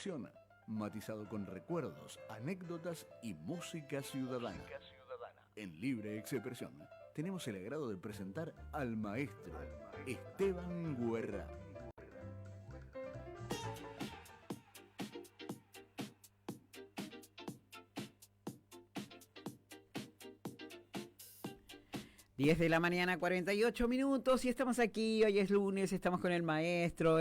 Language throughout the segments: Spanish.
reflexión, matizado con recuerdos, anécdotas y música ciudadana. En libre expresión, tenemos el agrado de presentar al maestro Esteban Guerra. Diez de la mañana, 48 minutos, y estamos aquí. Hoy es lunes, estamos con el maestro.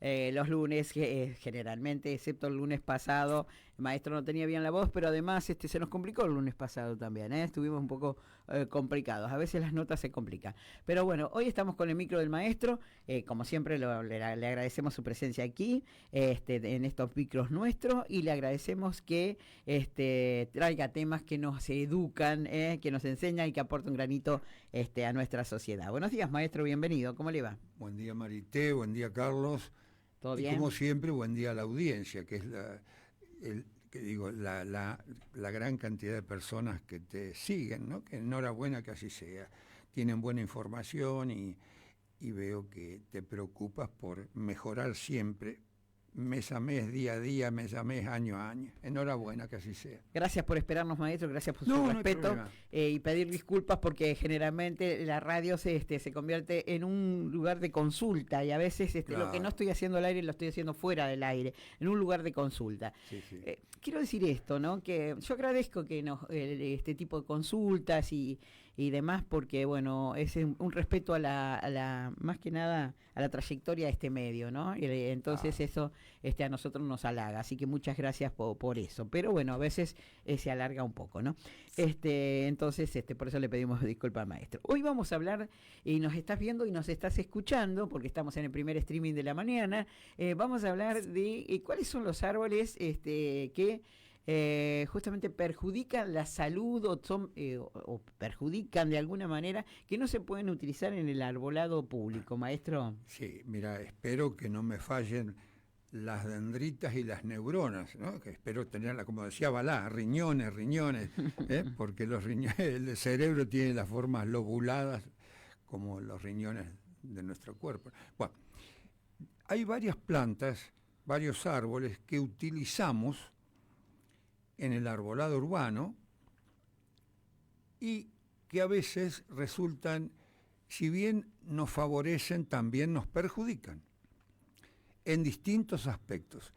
Los lunes, generalmente, excepto el lunes pasado, el maestro no tenía bien la voz, pero además se nos complicó el lunes pasado también. Estuvimos un poco complicados. A veces las notas se complican. Pero bueno, hoy estamos con el micro del maestro. Como siempre, le agradecemos su presencia aquí, en estos micros nuestros, y le agradecemos que traiga temas que nos educan, que nos enseñan y que aportan un granito a nuestra sociedad. Buenos días, maestro, bienvenido. ¿Cómo le va? Buen día, Marité, buen día, Carlos. ¿Todo y bien? Como siempre, buen día a la audiencia, que es la gran cantidad de personas que te siguen, ¿no? Que enhorabuena que así sea. Tienen buena información y veo que te preocupas por mejorar siempre, mes a mes, día a día, mes a mes, año a año. Enhorabuena que así sea. Gracias por esperarnos, maestro, gracias por su respeto, y pedir disculpas porque generalmente la radio se convierte en un lugar de consulta, y a veces Claro. Lo que no estoy haciendo al aire lo estoy haciendo fuera del aire, en un lugar de consulta. Sí, sí. Quiero decir esto, ¿no? Que yo agradezco que este tipo de consultas y demás, porque bueno, es un respeto a la más que nada a la trayectoria de este medio, ¿no? Y entonces eso a nosotros nos halaga, así que muchas gracias por eso. Pero bueno, a veces se alarga un poco, ¿no? Entonces, por eso le pedimos disculpas al maestro. Hoy vamos a hablar, y nos estás viendo y nos estás escuchando, porque estamos en el primer streaming de la mañana. Vamos a hablar de cuáles son los árboles que justamente perjudican la salud o perjudican de alguna manera, que no se pueden utilizar en el arbolado público, maestro. Sí, mira, espero que no me fallen las dendritas y las neuronas, ¿no? Que espero tenerla, como decía Balá, riñones, porque los riñones, el cerebro tiene las formas lobuladas como los riñones de nuestro cuerpo. Bueno, hay varias plantas, varios árboles que utilizamos en el arbolado urbano y que a veces resultan, si bien nos favorecen, también nos perjudican en distintos aspectos.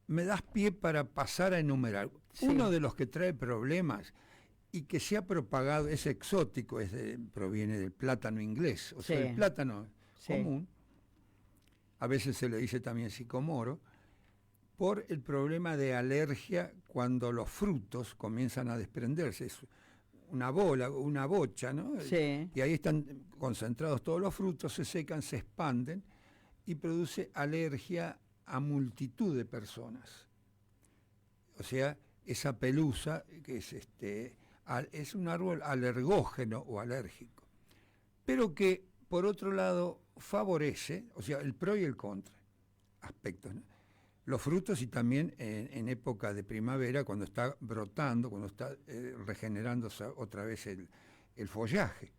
Me das pie para pasar a enumerar. Sí. Uno de los que trae problemas y que se ha propagado, es exótico, proviene del plátano inglés, o sea, Sí. el plátano Sí. común, a veces se le dice también sicomoro, por el problema de alergia cuando los frutos comienzan a desprenderse. Es una bola, una bocha, ¿no? Sí. Y ahí están concentrados todos los frutos, se secan, se expanden y produce alergia a multitud de personas. O sea, esa pelusa que es un árbol alergógeno o alérgico, pero que por otro lado favorece, o sea, el pro y el contra aspectos, ¿no? Los frutos, y también en época de primavera, cuando está brotando, cuando está regenerándose otra vez el follaje.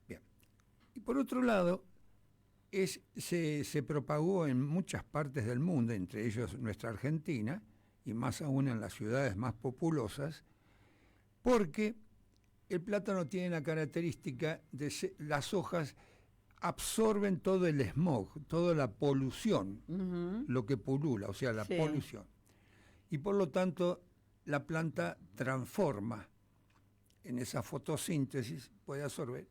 Bien. Y por otro lado, se propagó en muchas partes del mundo, entre ellos nuestra Argentina, y más aún en las ciudades más populosas, porque el plátano tiene la característica de las hojas absorben todo el smog, toda la polución, lo que pulula, o sea, la polución. Y por lo tanto, la planta transforma en esa fotosíntesis, puede absorber.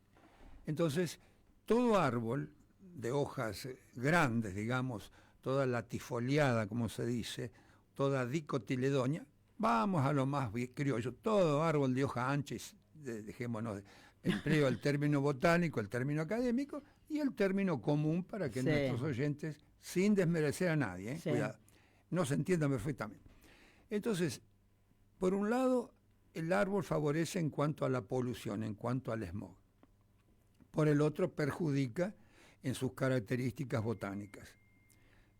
Entonces, todo árbol de hojas grandes, digamos, toda latifoliada, como se dice, toda dicotiledonia, vamos a lo más criollo, todo árbol de hoja ancha, dejémonos, empleo el término botánico, el término académico y el término común para que nuestros oyentes, sin desmerecer a nadie, cuidado, no se entiendan perfectamente. Entonces, por un lado, el árbol favorece en cuanto a la polución, en cuanto al smog. Por el otro, perjudica en sus características botánicas.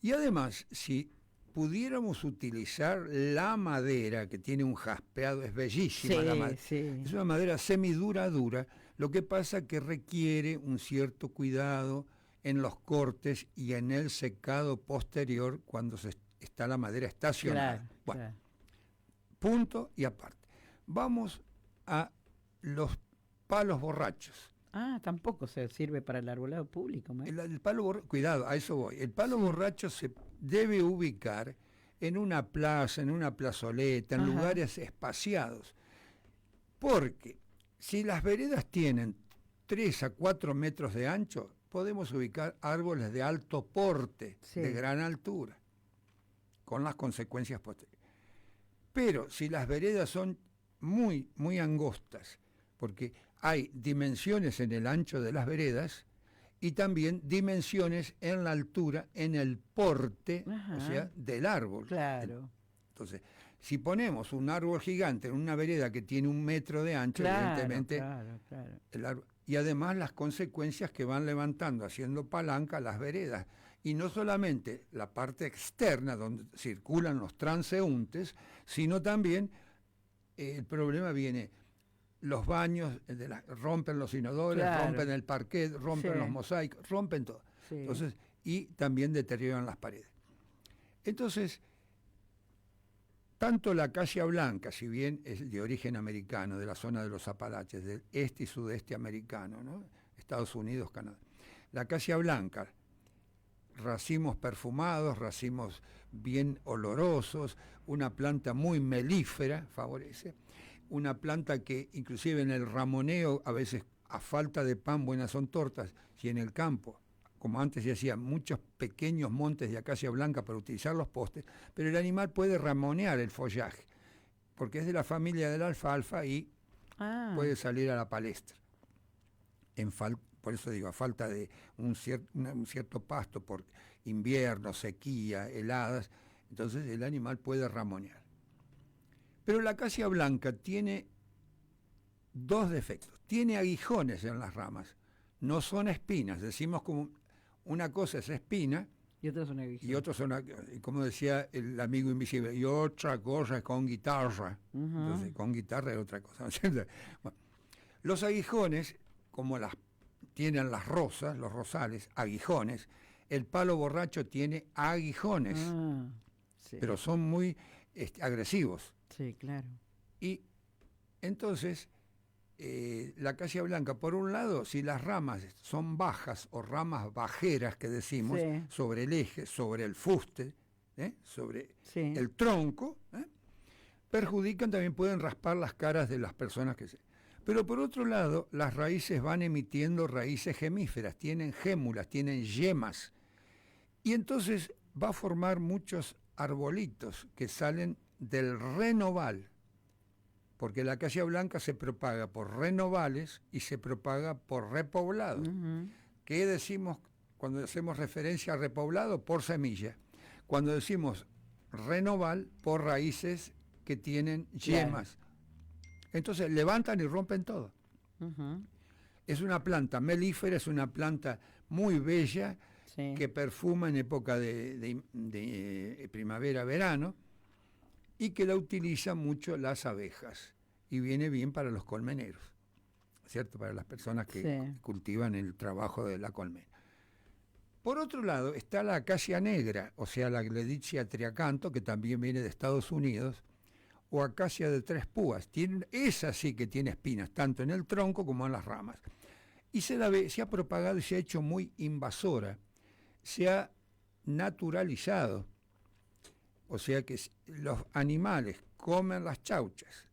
Y además, si pudiéramos utilizar la madera, que tiene un jaspeado, es bellísima la madera, es una madera semidura, dura, lo que pasa que requiere un cierto cuidado en los cortes y en el secado posterior cuando está la madera estacionada. Claro, Bueno, claro. punto y aparte. Vamos a los palos borrachos. Ah, tampoco se sirve para el arbolado público, maestro. El palo borracho, cuidado, a eso voy. El palo borracho se debe ubicar en una plaza, en una plazoleta, en Ajá. lugares espaciados. Porque si las veredas tienen 3 a 4 metros de ancho, podemos ubicar árboles de alto porte, Sí. de gran altura, con las consecuencias posteriores. Pero si las veredas son muy, muy angostas, porque hay dimensiones en el ancho de las veredas y también dimensiones en la altura, en el porte, Ajá. o sea, del árbol. Claro. Entonces, si ponemos un árbol gigante en una vereda que tiene 1 metro de ancho, Claro, evidentemente, claro. el árbol, y además las consecuencias que van levantando, haciendo palanca las veredas. Y no solamente la parte externa donde circulan los transeúntes, sino también el problema viene, los baños rompen los inodores, Claro. rompen el parquet, rompen Sí. los mosaicos, rompen todo. Sí. Entonces, y también deterioran las paredes. Entonces, tanto la acacia blanca, si bien es de origen americano, de la zona de los Apalaches, del este y sudeste americano, ¿no? Estados Unidos, Canadá, la acacia blanca, racimos perfumados, racimos bien olorosos, una planta muy melífera, favorece, una planta que inclusive en el ramoneo, a veces a falta de pan, buenas son tortas, si en el campo, como antes se hacían muchos pequeños montes de acacia blanca para utilizar los postes, pero el animal puede ramonear el follaje, porque es de la familia de la alfalfa y Ah, puede salir a la palestra. Por eso digo, a falta de un cierto pasto por invierno, sequía, heladas, entonces el animal puede ramonear. Pero la acacia blanca tiene 2 defectos. Tiene aguijones en las ramas, no son espinas. Decimos como una cosa es espina y otras son aguijones. y otra son, como decía el amigo invisible, y otra cosa es con guitarra. Ujú. Entonces, con guitarra es otra cosa. ¿No es cierto? Bueno, los aguijones, como tienen las rosas, los rosales, aguijones, el palo borracho tiene aguijones, Ah, sí. pero son muy agresivos. Sí, claro. Y entonces, la acacia blanca, por un lado, si las ramas son bajas o ramas bajeras que decimos, Sí. sobre el eje, sobre el fuste, sobre Sí. el tronco, perjudican, también pueden raspar las caras de las personas que se... Pero por otro lado, las raíces van emitiendo raíces gemíferas, tienen gémulas, tienen yemas, y entonces va a formar muchos arbolitos que salen del renoval, porque la acacia blanca se propaga por renovales y se propaga por repoblado. Ujú. ¿Qué decimos cuando hacemos referencia a repoblado? Por semilla. Cuando decimos renoval, por raíces que tienen yemas. Entonces levantan y rompen todo. Ujú. Es una planta melífera, es una planta muy bella, Sí. que perfuma en época de primavera-verano y que la utilizan mucho las abejas y viene bien para los colmeneros, ¿cierto? Para las personas que Sí. cultivan el trabajo de la colmena. Por otro lado está la acacia negra, o sea, la Gleditsia triacanto, que también viene de Estados Unidos, o acacia de 3 púas. Esa sí que tiene espinas, tanto en el tronco como en las ramas. Y se ha propagado y se ha hecho muy invasora. Se ha naturalizado, o sea que los animales comen las chauchas,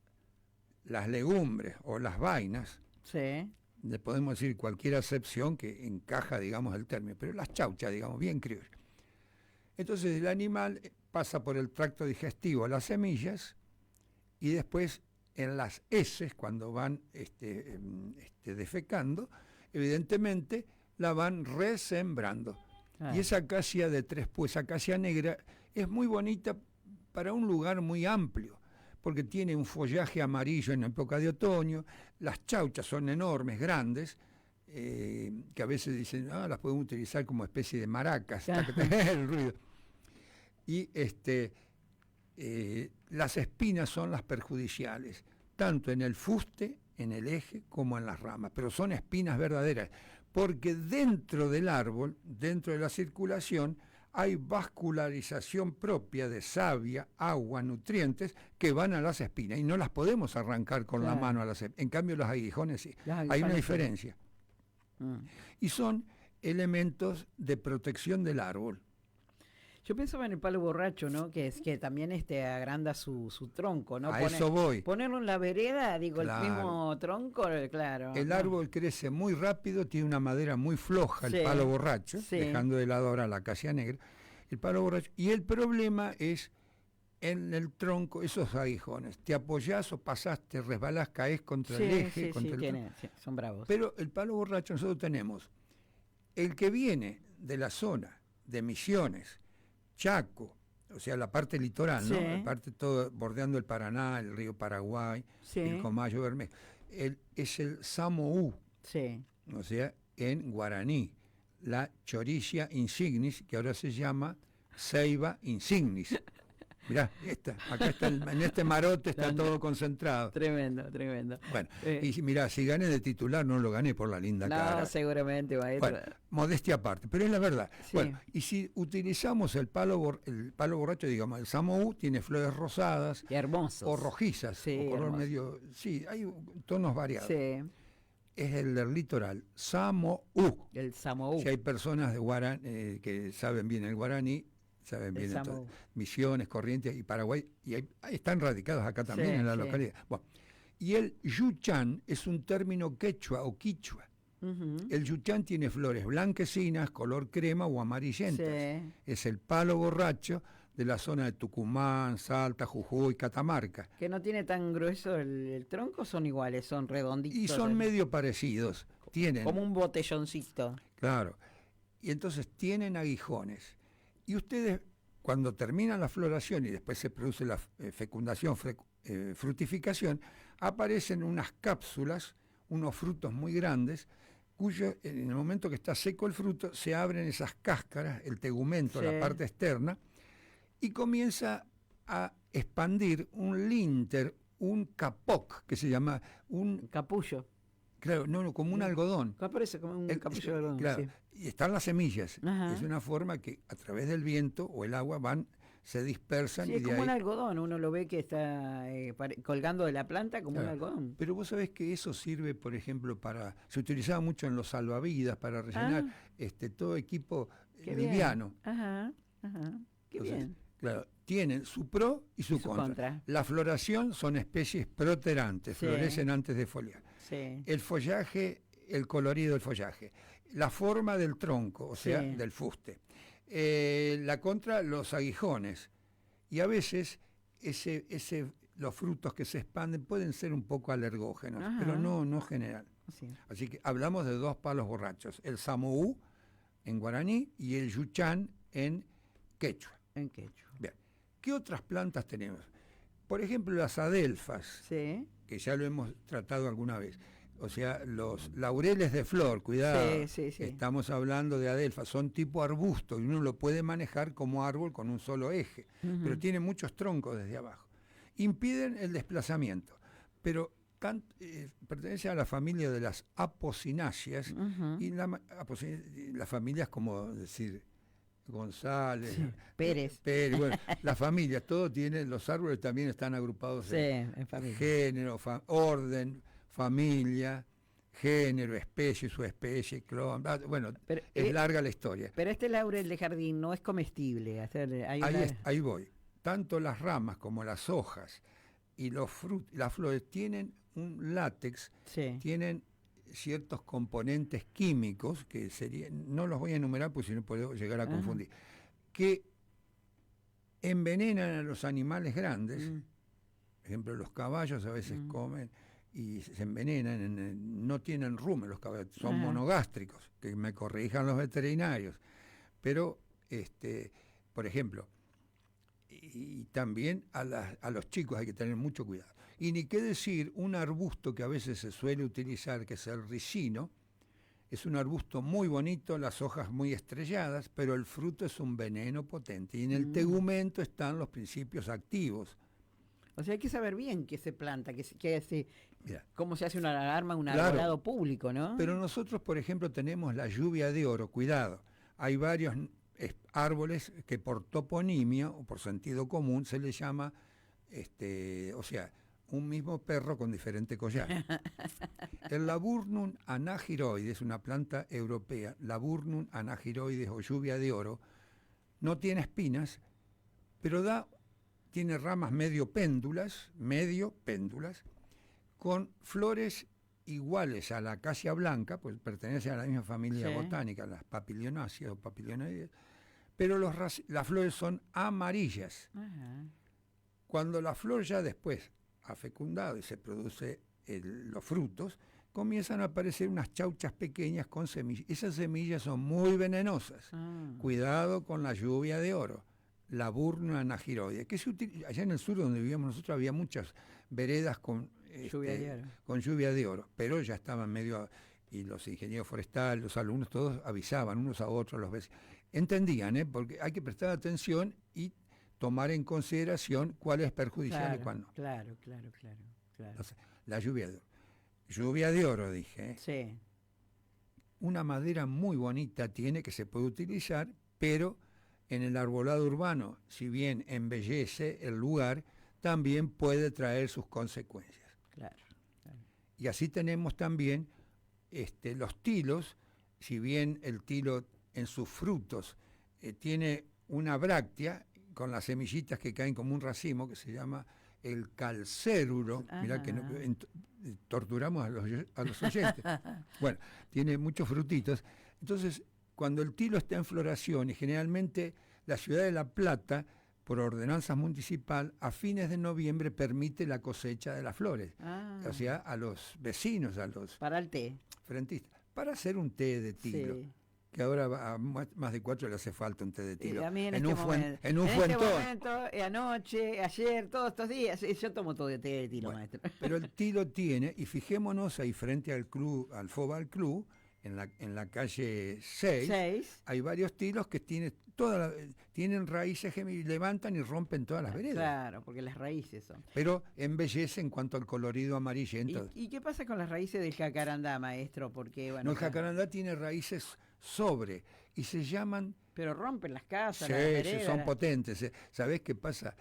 las legumbres o las vainas, Sí. le podemos decir cualquier acepción que encaja, digamos, el término, pero las chauchas, digamos, bien criollas. Entonces el animal pasa por el tracto digestivo a las semillas y después en las heces, cuando van defecando, evidentemente la van resembrando. Ah, Y esa acacia de 3 púas, acacia negra, es muy bonita para un lugar muy amplio, porque tiene un follaje amarillo en época de otoño, las chauchas son enormes, grandes, que a veces dicen, las podemos utilizar como especie de maracas, el ruido. Y las espinas son las perjudiciales, tanto en el fuste, en el eje, como en las ramas, pero son espinas verdaderas. porque dentro del árbol, dentro de la circulación, hay vascularización propia de savia, agua, nutrientes que van a las espinas y no las podemos arrancar con la mano a las espinas. En cambio, los aguijones sí. Hay una diferencia. Y son elementos de protección del árbol. Yo pensaba en el palo borracho, ¿no? Que es que también agranda su tronco, ¿no? Eso voy. Ponerlo en la vereda, digo, Claro. el mismo tronco, claro. El árbol crece muy rápido, tiene una madera muy floja, el palo borracho, dejando de lado ahora la acacia negra, el palo borracho. Y el problema es en el tronco, esos aguijones. Te apoyás o pasás, te resbalás, caes contra el eje. Son bravos. Pero el palo borracho nosotros tenemos el que viene de la zona de Misiones, Chaco, o sea, la parte litoral, ¿no? La parte todo bordeando el Paraná, el río Paraguay, el Comayo Bermejo. Es el Samoú, o sea, en guaraní, la Choricia insignis, que ahora se llama Ceiba insignis. Mirá, acá está en este marote está todo concentrado. Tremendo, tremendo. Bueno, y mirá, si gané de titular no lo gané por la linda cara. No, seguramente, maestro. Bueno, modestia aparte, pero es la verdad. Bueno, y si utilizamos el palo borracho, digamos, el Samoú tiene flores rosadas. Y hermosos. O rojizas, o color medio. Sí, hay tonos variados. Sí. Es el del litoral, Samoú. El Samoú. Si hay personas de guaraní que saben bien el guaraní, saben bien entonces, Misiones, Corrientes y Paraguay, y están radicados acá también en la localidad. Bueno, y el yuchán es un término quechua o quichua. El yuchán tiene flores blanquecinas, color crema o amarillentas. Es el palo borracho de la zona de Tucumán, Salta, Jujuy, Catamarca. Que no tiene tan grueso el tronco, son iguales, son redonditos. Y son medio parecidos. Tienen, como un botelloncito. Claro. Y entonces tienen aguijones. Y ustedes, cuando termina la floración y después se produce la fecundación, fructificación, aparecen unas cápsulas, unos frutos muy grandes, cuyo en el momento que está seco el fruto, se abren esas cáscaras, el tegumento, la parte externa, y comienza a expandir un linter, un capoc, que se llama un capullo. Claro, no, como un algodón. Parece como un capullo de algodón. Claro, y están las semillas. Es una forma que a través del viento o el agua se dispersan. Sí, es como un algodón, uno lo ve que está colgando de la planta como un algodón. Pero vos sabés que eso sirve, por ejemplo, se utilizaba mucho en los salvavidas para rellenar todo equipo liviano. Qué bien. Claro, tienen su pro y su contra. La floración son especies proterantes, florecen antes de foliar. El follaje, el colorido del follaje, la forma del tronco, o sea, del fuste. La contra, los aguijones. Y a veces los frutos que se expanden pueden ser un poco alergógenos, pero no general. Así que hablamos de dos palos borrachos, el Samoú en guaraní y el yuchán en quechua. Bien. ¿Qué otras plantas tenemos? Por ejemplo, las adelfas, que ya lo hemos tratado alguna vez. O sea, los laureles de flor, cuidado, estamos hablando de adelfas, son tipo arbusto y uno lo puede manejar como árbol con un solo eje, pero tiene muchos troncos desde abajo. Impiden el desplazamiento, pero pertenece a la familia de las apocináceas y las familias como decir González, Pérez, bueno, la familia, todo tiene, los árboles también están agrupados en familia. Género, orden, familia, género, especie, subespecie, clon, bueno, pero, es larga la historia. Pero este laurel de jardín no es comestible. Ahí voy. Tanto las ramas como las hojas y los frutos, las flores tienen un látex, tienen ciertos componentes químicos que no los voy a enumerar porque si no puedo llegar a confundir, que envenenan a los animales grandes. Por ejemplo, los caballos a veces comen y se envenenan, no tienen rumen los caballos, son monogástricos, que me corrijan los veterinarios. Pero, por ejemplo, y también a los chicos hay que tener mucho cuidado. Y ni qué decir, un arbusto que a veces se suele utilizar, que es el ricino, es un arbusto muy bonito, las hojas muy estrelladas, pero el fruto es un veneno potente. Y en el tegumento están los principios activos. O sea, hay que saber bien qué se planta, Mira, cómo se hace una alarma, un claro, arbolado público, ¿no? pero nosotros, por ejemplo, tenemos la lluvia de oro, cuidado. Hay varios árboles que por toponimia o por sentido común se les llama, o sea, un mismo perro con diferente collar. El Laburnum anagyroides, una planta europea, Laburnum anagyroides o lluvia de oro, no tiene espinas, pero tiene ramas medio péndulas, con flores iguales a la acacia blanca, pues pertenece a la misma familia Sí. botánica, las papilionáceas o papilionoides, pero las flores son amarillas. Ajá. Cuando la flor ya después ha fecundado y se produce los frutos, comienzan a aparecer unas chauchas pequeñas con semillas. Esas semillas son muy venenosas. Ah. Cuidado con la lluvia de oro, la burna anagiroide, que allá en el sur donde vivíamos nosotros había muchas veredas con lluvia de oro, pero ya estaban medio, y los ingenieros forestales, los alumnos, todos avisaban unos a otros, los vecinos. Entendían, porque hay que prestar atención y tomar en consideración cuál es perjudicial y cuál no. Claro. Entonces, la lluvia de oro. Lluvia de oro, dije. Sí. Una madera muy bonita tiene que se puede utilizar, pero en el arbolado urbano, si bien embellece el lugar, también puede traer sus consecuencias. Claro. Y así tenemos también los tilos, si bien el tilo en sus frutos tiene una bráctea con las semillitas que caen como un racimo, que se llama el calcéruro. Mirá que torturamos a los oyentes. Bueno, tiene muchos frutitos. Entonces, cuando el tilo está en floración, y generalmente la ciudad de La Plata, por ordenanza municipal, a fines de noviembre permite la cosecha de las flores. O sea, a los vecinos, a los para el té. Frentistas, para hacer un té de tilo. Sí. Que ahora a más de 4 le hace falta un té de tilo. A mí en un fuentón. Este momento, anoche, ayer, todos estos días, yo tomo todo de té de tilo, maestro. Pero el tilo tiene, y fijémonos ahí frente al club, al Fobal Club, en la calle 6, hay varios tilos que tienen raíces que levantan y rompen todas las veredas. Claro, porque las raíces son. Pero embellece en cuanto al colorido amarillento. ¿Y qué pasa con las raíces del jacarandá, maestro? Porque, bueno, el jacarandá tiene raíces sobre y se llaman... Pero rompen las casas, sí, las veredas. Sí, son potentes. ¿Sabés qué pasa?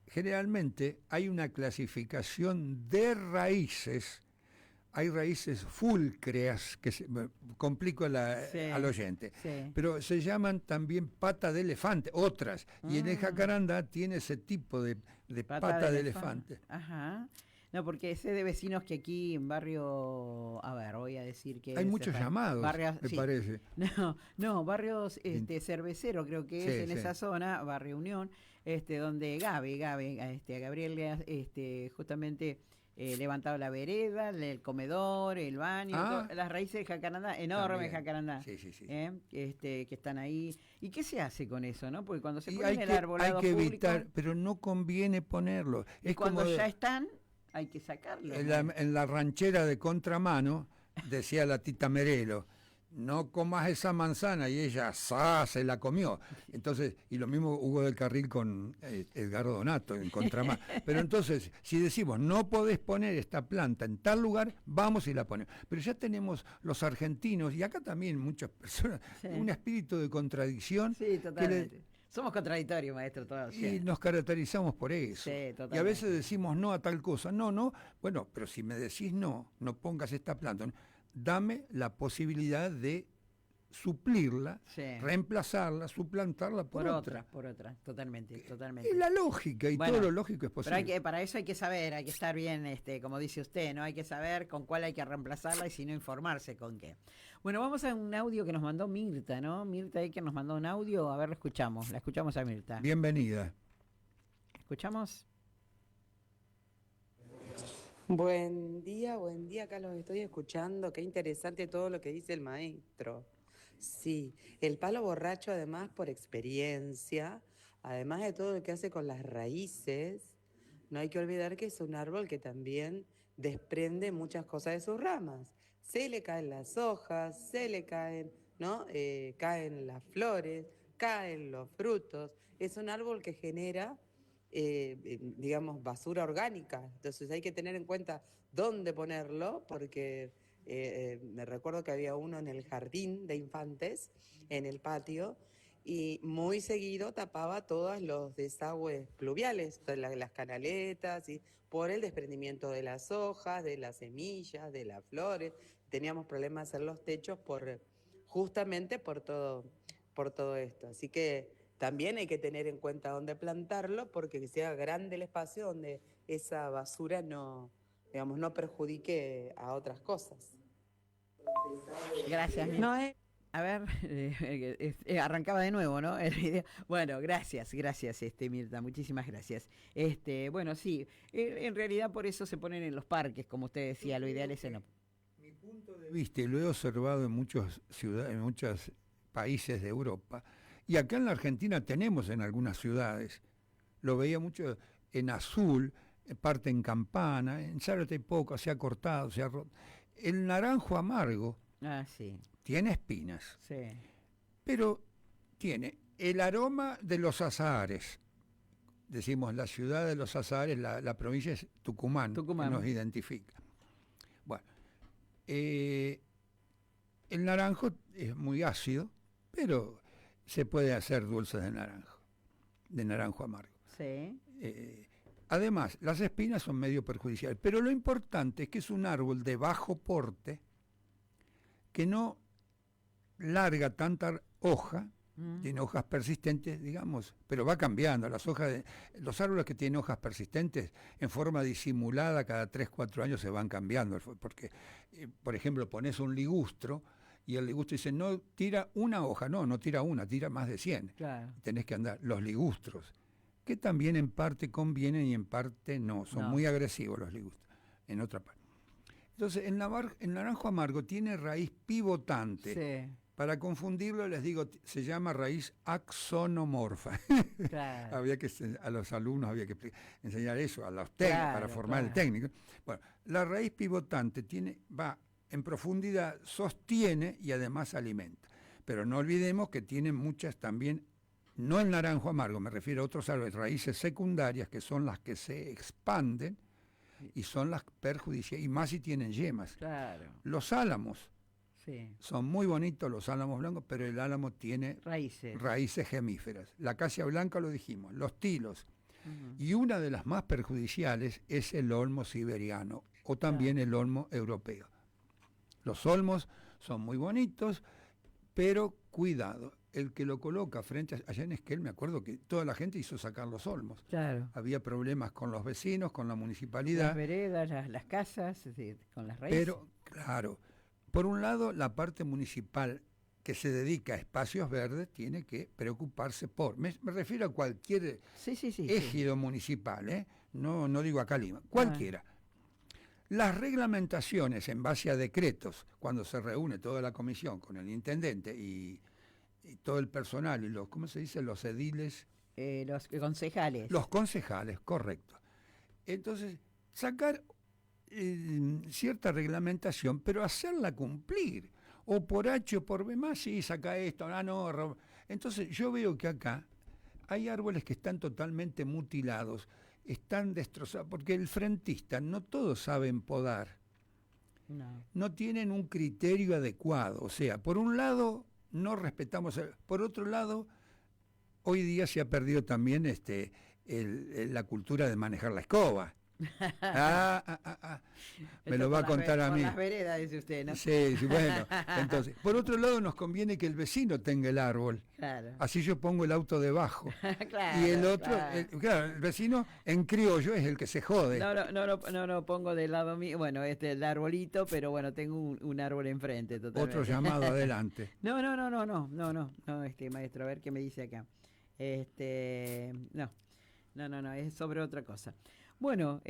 Generalmente hay una clasificación de raíces. Hay raíces fulcreas, que complico al oyente, pero se llaman también pata de elefante, otras. Y en el jacarandá tiene ese tipo de pata de elefante. Ajá. No, porque sé de vecinos que aquí en barrio, a ver, voy a decir que... Hay muchos llamados, barrios, me parece. No, barrios Cervecero creo que es en esa zona, Barrio Unión, donde Gabriel, justamente... levantado la vereda, el comedor, el baño, las raíces de jacarandá, enormes jacarandá, que están ahí. ¿Y qué se hace con eso, no? Porque cuando se pone el arbolado hay que público, evitar, pero no conviene ponerlo. Es cuando ya están, hay que sacarlo. En la ranchera de contramano, decía la tita Merelo, no comas esa manzana, y ella se la comió. Entonces, y lo mismo Hugo del Carril con Edgardo Donato en contramano. Pero entonces, si decimos no podés poner esta planta en tal lugar, vamos y la ponemos. Pero ya tenemos los argentinos, y acá también muchas personas, un espíritu de contradicción. Sí, totalmente. Somos contradictorios, maestro, todos. Y nos caracterizamos por eso. Sí, totalmente. Y a veces decimos no a tal cosa. No. Bueno, pero si me decís no pongas esta planta. Dame la posibilidad de suplirla, reemplazarla, suplantarla por otra. Totalmente. Es la lógica, y todo lo lógico es posible. Pero para eso hay que saber, hay que estar bien, como dice usted, ¿no? Hay que saber con cuál hay que reemplazarla y si no informarse con qué. Bueno, vamos a un audio que nos mandó Mirta, ¿no? Mirta que nos mandó un audio, a ver, la escuchamos a Mirta. Bienvenida. ¿Escuchamos? Buen día, acá los estoy escuchando, qué interesante todo lo que dice el maestro. Sí, el palo borracho además por experiencia, además de todo lo que hace con las raíces, no hay que olvidar que es un árbol que también desprende muchas cosas de sus ramas. Se le caen las hojas, se le caen, ¿no? Caen las flores, caen los frutos. Es un árbol que genera digamos, basura orgánica. Entonces hay que tener en cuenta dónde ponerlo, porque me recuerdo que había uno en el jardín de infantes, en el patio, y muy seguido tapaba todos los desagües pluviales, las canaletas, y por el desprendimiento de las hojas, de las semillas, de las flores. Teníamos problemas en los techos justamente por todo esto. Así que también hay que tener en cuenta dónde plantarlo, porque que sea grande el espacio donde esa basura no, digamos, no perjudique a otras cosas. Gracias, No es a ver, arrancaba de nuevo, ¿no? El video. Bueno, gracias, Mirta, muchísimas gracias. Bueno, sí, en realidad por eso se ponen en los parques, como usted decía, lo ideal es en Mi punto de vista, y lo he observado en muchas ciudades, en muchos países de Europa, y acá en la Argentina tenemos en algunas ciudades, lo veía mucho en Azul, parte en Campana, en Zárate poco, se ha cortado, se ha roto. El naranjo amargo Ah, sí, tiene espinas, sí. pero tiene el aroma de los azahares. Decimos la ciudad de los azahares, la provincia es Tucumán, Tucumán. que nos identifica. Bueno, el naranjo es muy ácido, pero se puede hacer dulce de naranjo amargo. Sí. Además, las espinas son medio perjudiciales, pero lo importante es que es un árbol de bajo porte que no larga tanta hoja, tiene hojas persistentes, digamos, pero va cambiando. Los árboles que tienen hojas persistentes en forma disimulada cada 3, 4 años se van cambiando, porque, por ejemplo, pones un ligustro y el ligustro dice, no tira una hoja, no tira una, tira más de 100. Claro. Tenés que andar. Los ligustros, que también en parte convienen y en parte no, son muy agresivos los ligustros, en otra parte. Entonces, el naranjo amargo tiene raíz pivotante. Sí. Para confundirlo, les digo, se llama raíz axonomorfa. Claro. A los alumnos había que enseñar eso, a los técnicos, para formar el técnico. Bueno, la raíz pivotante va en profundidad, sostiene y además alimenta. Pero no olvidemos que tiene muchas también, no el naranjo amargo, me refiero a otros árboles, raíces secundarias, que son las que se expanden y son las perjudiciales, y más si tienen yemas. Claro. Los álamos. Sí. Son muy bonitos los álamos blancos, pero el álamo tiene raíces gemíferas. La acacia blanca lo dijimos, los tilos. Y una de las más perjudiciales es el olmo siberiano o también el olmo europeo. Los olmos son muy bonitos, pero cuidado, el que lo coloca allá en Esquel, me acuerdo que toda la gente hizo sacar los olmos. Claro. Había problemas con los vecinos, con la municipalidad. Las veredas, las casas, con las raíces. Pero, claro, por un lado, la parte municipal que se dedica a espacios verdes tiene que preocuparse me refiero a cualquier ejido municipal, no digo acá Lima, cualquiera. Las reglamentaciones en base a decretos, cuando se reúne toda la comisión con el intendente y todo el personal y ¿cómo se dice? Los ediles. Los concejales. Los concejales, correcto. Entonces, sacar cierta reglamentación, pero hacerla cumplir. O por H o por B más, sí, saca esto, no. Entonces, yo veo que acá hay árboles que están totalmente mutilados, están destrozados, porque el frentista no todos saben podar. No tienen un criterio adecuado. O sea, por un lado, no respetamos, por otro lado, hoy día se ha perdido también la cultura de manejar la escoba. Me lo va a contar a mí. Por las veredas, dice usted, ¿no? Sí, bueno. Entonces, por otro lado, nos conviene que el vecino tenga el árbol. Claro. Así yo pongo el auto debajo. Claro, y el otro, el vecino en criollo es el que se jode. No pongo del lado mío, bueno, el arbolito, pero bueno, tengo un árbol enfrente totalmente. Otro llamado adelante. No, maestro, a ver qué me dice acá. No, es sobre otra cosa. Bueno,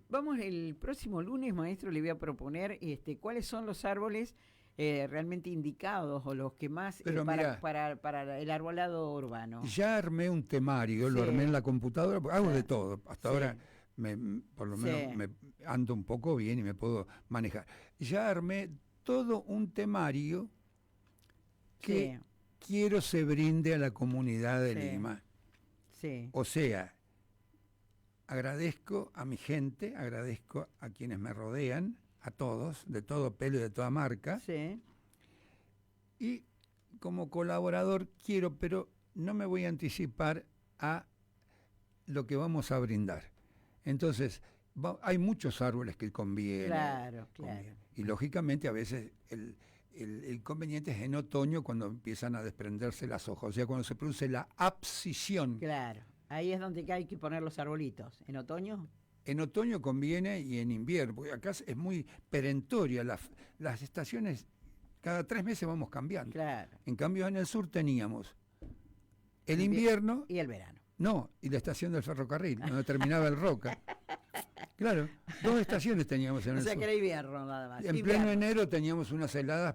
vamos el próximo lunes, maestro, le voy a proponer cuáles son los árboles realmente indicados o los que más para el arbolado urbano. Ya armé un temario, lo armé en la computadora, hago de todo. Hasta ahora por lo menos me ando un poco bien y me puedo manejar. Ya armé todo un temario que quiero se brinde a la comunidad de Lima. Sí. O sea, agradezco a mi gente, agradezco a quienes me rodean, a todos, de todo pelo y de toda marca. Sí. Y como colaborador quiero, pero no me voy a anticipar a lo que vamos a brindar. Entonces, hay muchos árboles que convienen. Claro. Y lógicamente a veces el conveniente es en otoño cuando empiezan a desprenderse las hojas, o sea, cuando se produce la abscisión. Claro. Ahí es donde hay que poner los arbolitos. ¿En otoño? En otoño conviene y en invierno, porque acá es muy perentoria, las estaciones cada 3 meses vamos cambiando. Claro. En cambio en el sur teníamos el invierno y el verano. No, y la estación del ferrocarril, donde terminaba el Roca. Claro, 2 estaciones teníamos en el sur. O sea que era invierno nada más. En pleno enero teníamos unas heladas,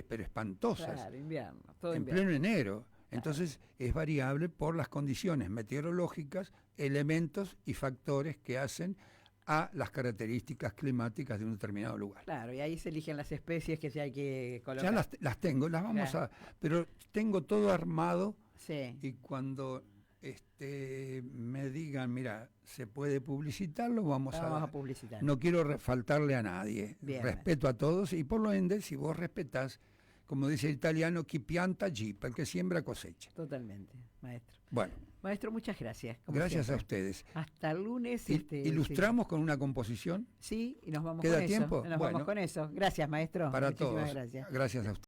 pero espantosas. Claro, invierno, todo en invierno. pleno enero. Entonces es variable por las condiciones meteorológicas, elementos y factores que hacen a las características climáticas de un determinado lugar. Claro, y ahí se eligen las especies que se hay que colocar. Ya las tengo, las vamos Claro. pero tengo todo armado. Sí. Y cuando me digan, mira, se puede publicitarlo, vamos a publicitar. No quiero faltarle a nadie. Bien. Respeto a todos y por lo ende, si vos respetás, como dice el italiano, chi pianta jeep, el que siembra cosecha. Totalmente, maestro. Bueno, Maestro, muchas gracias. como gracias siempre. a ustedes. Hasta el lunes. ¿Ilustramos con una composición? Sí, y nos vamos ¿Queda con tiempo? eso. Nos Bueno. vamos con eso. Gracias, maestro. Para Muchísimas todos. gracias. Gracias a ustedes.